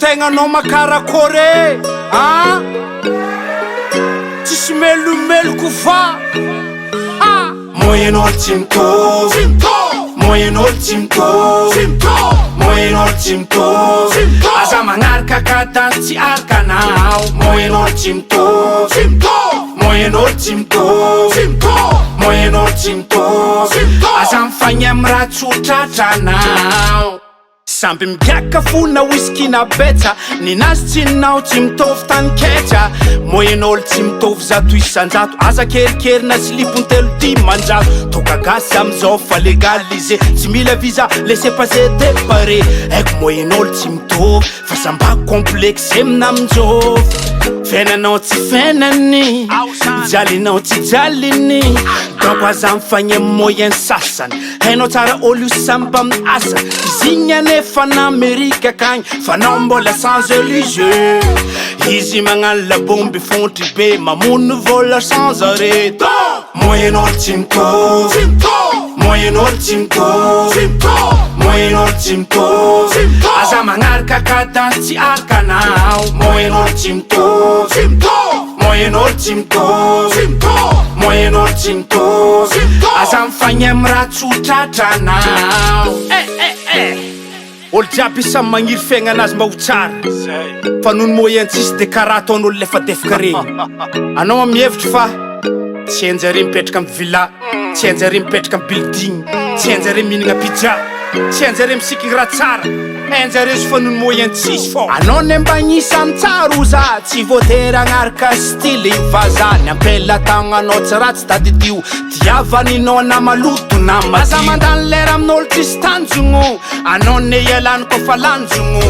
tegnanao makarakory tsisy melomeloko fa moyen'olo tsy mitovy moyen'olo tsy mitovy moyen'olo tsy mitovy aza magnaraka kadansy tsy arkanao moyen'olo tsy mitovy moyen'olo tsy mitovy moyen'olo tsy mitovy aza mifagny amy raha tsotratranao samby migiaka fona whisky na betsa ninazy tsinonao tsy mitovy tany ketra moyen'olo tsy mitovy zato isan-jato aza kerikery na silipon-telo dimanjato tokagasy amizao fa legalize tsy mila visa laissez-passer dépare aiko moyen'olo tsy mitovy fa sambako complexe amina aminjovy fenanao tsy fenany jalinao tsy jaliny donc aza mifagny amy moyen sasany hainao tsara olo io samby amy asa izigny anefa na Amerika akagny fa nao mbola sans religieux izy magnano labomby fontry be mamono vola sans arrêt moyen'olo tsy mitovy moyen'olo tsy mitovy moyen'olo tsy mitovy aza magnaraka kadansy tsy arkanao moyen'olo tsy mitovy moyen'olo tsy mitovy moyen'olo tsy mitovy aza mifagny amy raha tsotratranao olo jiaby samy magniry fiaignanazy mba ho tsara fa noho ny moyen tsisy de karaha ataon'olo lefa defaka regny anao amihevitry fa tsy hainjare mipetraka amy villa tsy hainjare mipetraka amy building tsy hainjare mihinagna pizza tsy hainjare misikigny raha tsara hainjare izy fa noho ny moyen tsisy fô anao ne mba agnisany tsara ho za tsy voatery agnaraka style ivazany ampela tagnanao tsy ratsy tadidio diavaninao na maloto na aza mandany lera amin'olo tsisy tanjogno anao ne ialany kofa lanjogno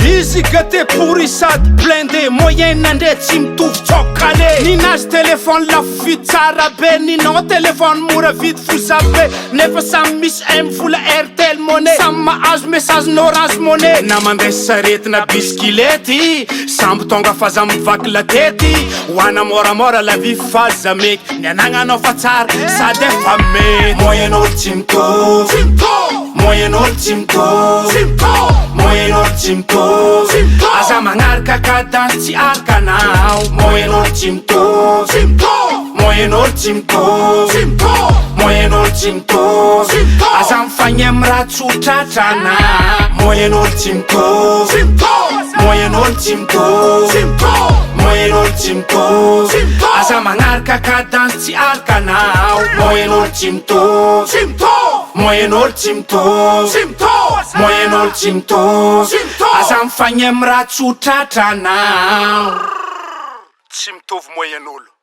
izy gâté pourri sady blindé moyen nandre tsy mitovy tsokale ninazy telefone lafo vidy tsara be ninao telefone mora vidy fosabe nefa samy misy vola airtel monnaie samy mahazo message n'orange monnaie na mandeha sarety na bisikilety samby tonga faza mivaky la tety hoana moramora la vie faza meky ny anagnanao fa tsara sady efa mety moyen'olo tsy mitovy moyen'olo tsy mitovy moyen'olo tsy mitovy aza magnaraka kadansy tsy arkanao moyen'olo tsy mitovy moyen'olo tsy mitovy moyen'olo tsy mitovy aza mifagny amy raha tsotratranao moyen'olo tsy mitovy moyen'olo tsy mitovy moyen'olo tsy mitovy aza magnaraka kadansy tsy arkanao moyen'olo tsy mitovy moyen'olo tsy mitovy moyen'olo tsy mitovy aza mifagny amy raha tsotratranao tsy mitovy moyen'olo